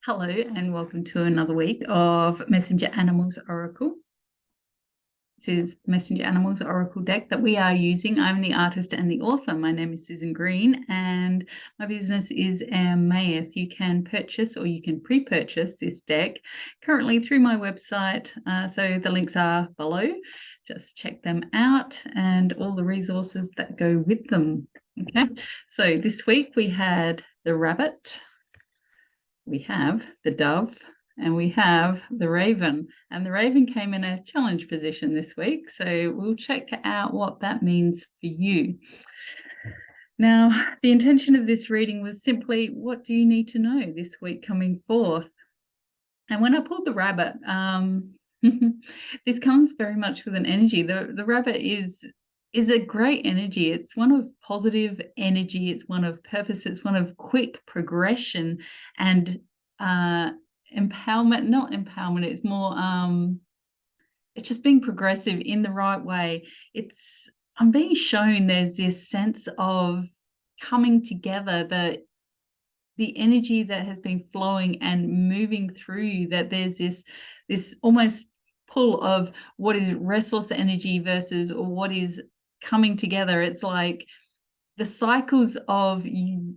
Hello and welcome to another week of Messenger Animals Oracle. This is the Messenger Animals Oracle deck that we are using. I'm the artist and the author. My name is Susan Green and my business is healwithairmeith. You can purchase or you can pre-purchase this deck currently through my website. So the links are below. Just check them out and all the resources that go with them. Okay, so this week we had the rabbit, we have the dove, and we have the raven. And the raven came in a challenge position this week, so we'll check out what that means for you. Now, the intention of this reading was simply, what do you need to know this week coming forth? And when I pulled the rabbit, this comes very much with an energy. The rabbit is a great energy. It's one of positive energy. It's one of purpose. It's one of quick progression and empowerment. Not empowerment. It's more, it's just being progressive in the right way. I'm being shown there's this sense of coming together, the energy that has been flowing and moving through, that there's this almost pull of what is restless energy versus what is coming together. It's like the cycles of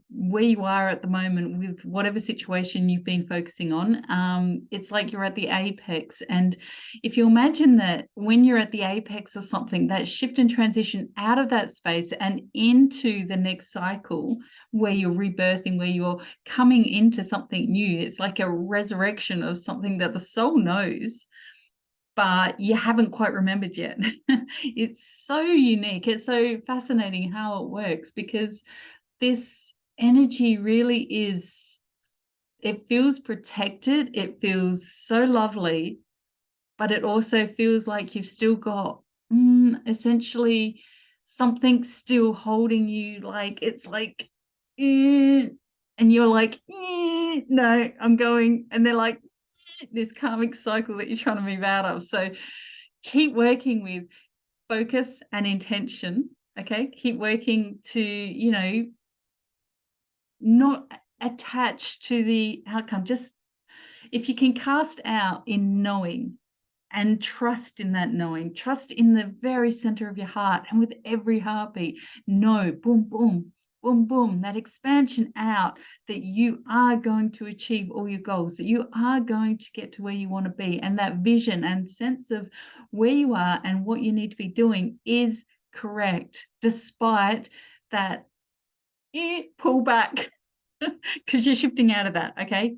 where you are at the moment with whatever situation you've been focusing on. It's like you're at the apex. And if you imagine that when you're at the apex of something, that shift and transition out of that space and into the next cycle where you're rebirthing, where you're coming into something new, it's like a resurrection of something that the soul knows, but you haven't quite remembered yet. It's so unique. It's so fascinating how it works, because this energy really is, it feels protected. It feels so lovely, but it also feels like you've still got essentially something still holding you. Like it's like, and you're like, no, I'm going. And they're like, this karmic cycle that you're trying to move out of. So keep working with focus and intention. Okay, keep working to, not attach to the outcome. Just if you can cast out in knowing and trust in that knowing, trust in the very center of your heart, and with every heartbeat, know, boom, boom, boom, boom, that expansion out, that you are going to achieve all your goals, that you are going to get to where you want to be. And that vision and sense of where you are and what you need to be doing is correct, despite that pull back, because you're shifting out of that. Okay,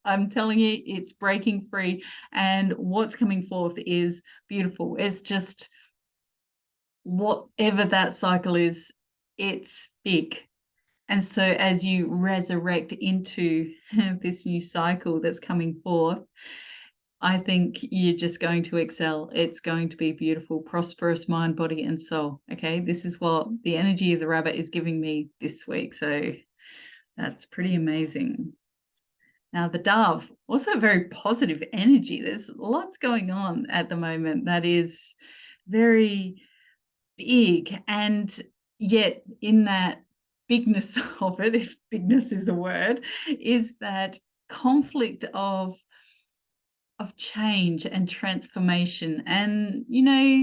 I'm telling you, it's breaking free, and what's coming forth is beautiful. It's just whatever that cycle is, it's big. And so as you resurrect into this new cycle that's coming forth, I think you're just going to excel. It's going to be beautiful, prosperous mind, body, and soul. Okay, this is what the energy of the rabbit is giving me this week. So that's pretty amazing. Now, the dove, also very positive energy. There's lots going on at the moment that is very big, and yet in that bigness of it, if bigness is a word, is that conflict of change and transformation. And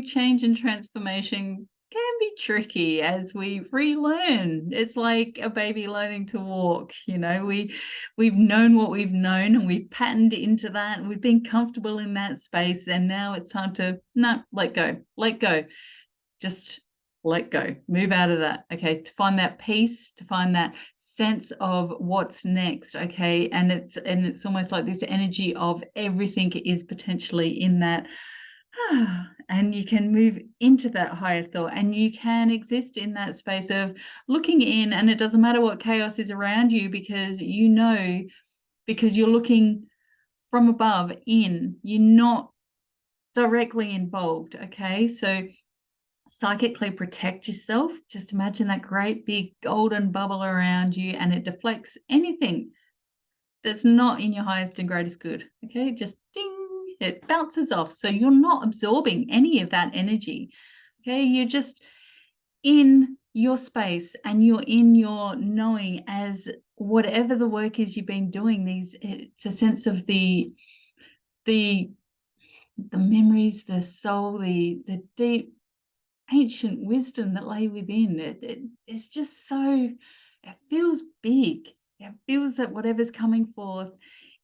change and transformation can be tricky as we relearn. It's like a baby learning to walk. We've known what we've known, and we've patterned into that, and we've been comfortable in that space, and now it's time to let go, just let go, move out of that. Okay, to find that peace, to find that sense of what's next. Okay, and it's almost like this energy of everything is potentially in that, and you can move into that higher thought, and you can exist in that space of looking in, and it doesn't matter what chaos is around you, because because you're looking from above in, you're not directly involved. Okay, so psychically protect yourself. Just imagine that great big golden bubble around you, and it deflects anything that's not in your highest and greatest good. Okay, just ding, it bounces off. So you're not absorbing any of that energy. Okay, you're just in your space, and you're in your knowing as whatever the work is you've been doing, it's a sense of the memories, the soul, the deep ancient wisdom that lay within. It's just so, it feels big. It feels that whatever's coming forth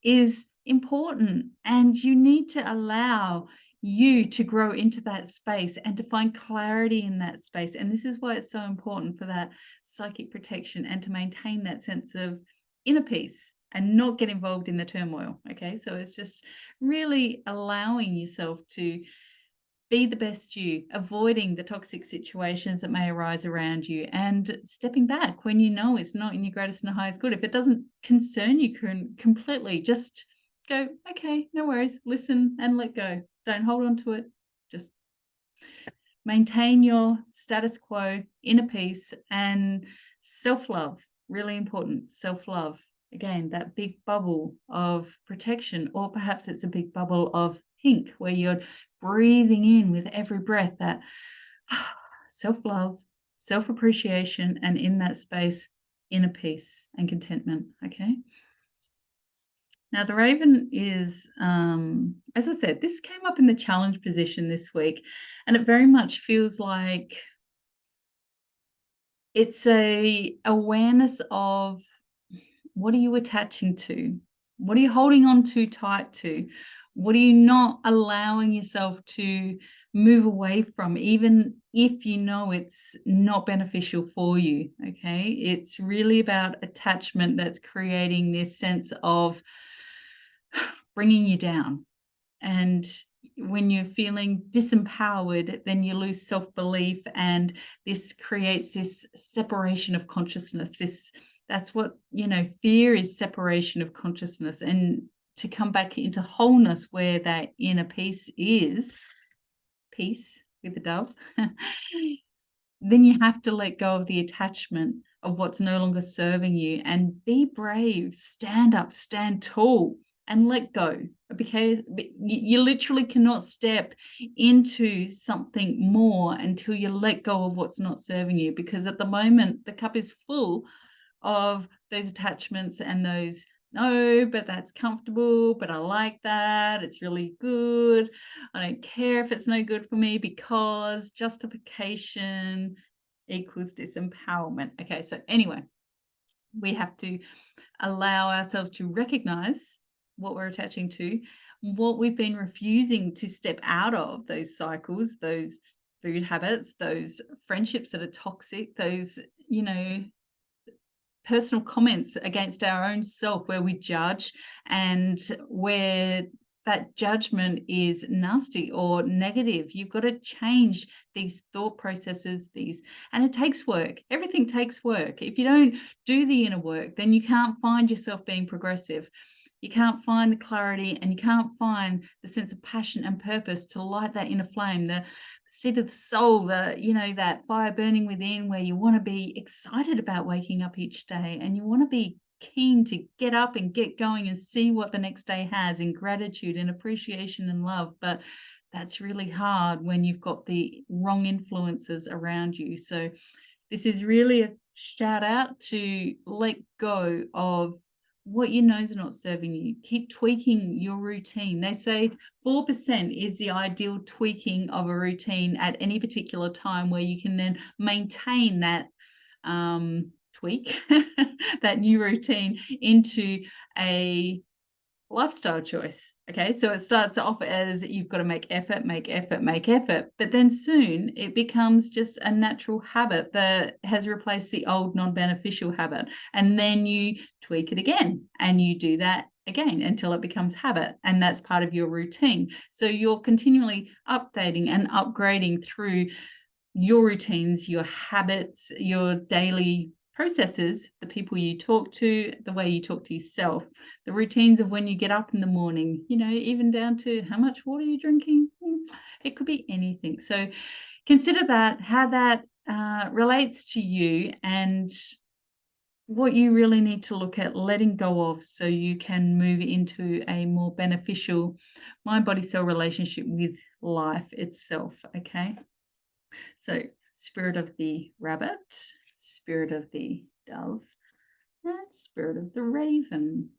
is important, and you need to allow you to grow into that space and to find clarity in that space. And this is why it's so important for that psychic protection and to maintain that sense of inner peace and not get involved in the turmoil. Okay, so it's just really allowing yourself to be the best you, avoiding the toxic situations that may arise around you, and stepping back when you know it's not in your greatest and highest good. If it doesn't concern you completely, just go, okay, no worries, listen and let go. Don't hold on to it. Just maintain your status quo, inner peace, and self-love. Really important, self-love. Again, that big bubble of protection, or perhaps it's a big bubble of pink where you're breathing in with every breath that self-love, self-appreciation, and in that space, inner peace and contentment. Okay. Now the Raven is, as I said, this came up in the challenge position this week, and it very much feels like it's a awareness of, what are you attaching to? What are you holding on too tight to? What are you not allowing yourself to move away from, even if you know it's not beneficial for you? Okay, it's really about attachment that's creating this sense of bringing you down. And when you're feeling disempowered, then you lose self-belief, and this creates this separation of consciousness. That's what, fear is, separation of consciousness. And to come back into wholeness, where that inner peace is, peace with the dove, then you have to let go of the attachment of what's no longer serving you, and be brave, stand up, stand tall, and let go, because you literally cannot step into something more until you let go of what's not serving you. Because at the moment, the cup is full of those attachments and those, no, but that's comfortable, but I like that, it's really good, I don't care if it's no good for me, because justification equals disempowerment. Okay, so anyway, we have to allow ourselves to recognize what we're attaching to, what we've been refusing to step out of, those cycles, those food habits, those friendships that are toxic, those, personal comments against our own self where we judge, and where that judgment is nasty or negative. You've got to change these thought processes, and it takes work. Everything takes work. If you don't do the inner work, then you can't find yourself being progressive. You can't find the clarity, and you can't find the sense of passion and purpose to light that inner flame, the seed of the soul, that fire burning within, where you want to be excited about waking up each day, and you want to be keen to get up and get going and see what the next day has in gratitude and appreciation and love. But that's really hard when you've got the wrong influences around you. So this is really a shout out to let go of what you know is not serving you. Keep tweaking your routine. They say 4% is the ideal tweaking of a routine at any particular time, where you can then maintain that tweak, that new routine, into a lifestyle choice. Okay, so it starts off as you've got to make effort, but then soon it becomes just a natural habit that has replaced the old non-beneficial habit, and then you tweak it again and you do that again until it becomes habit, and that's part of your routine. So you're continually updating and upgrading through your routines, your habits, your daily processes, the people you talk to, the way you talk to yourself, the routines of when you get up in the morning, even down to how much water you're drinking. It could be anything. So consider that, how that relates to you, and what you really need to look at letting go of, so you can move into a more beneficial mind-body-cell relationship with life itself. Okay, so spirit of the rabbit, spirit of the dove, and Spirit of the Raven.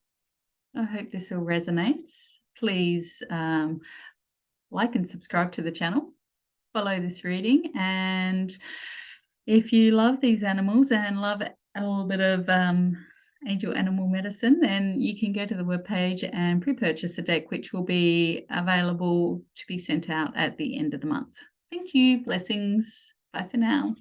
I hope this all resonates. Please like and subscribe to the channel. Follow this reading, and if you love these animals and love a little bit of angel animal medicine, then you can go to the webpage and pre-purchase a deck, which will be available to be sent out at the end of the month. Thank you. Blessings. Bye for now.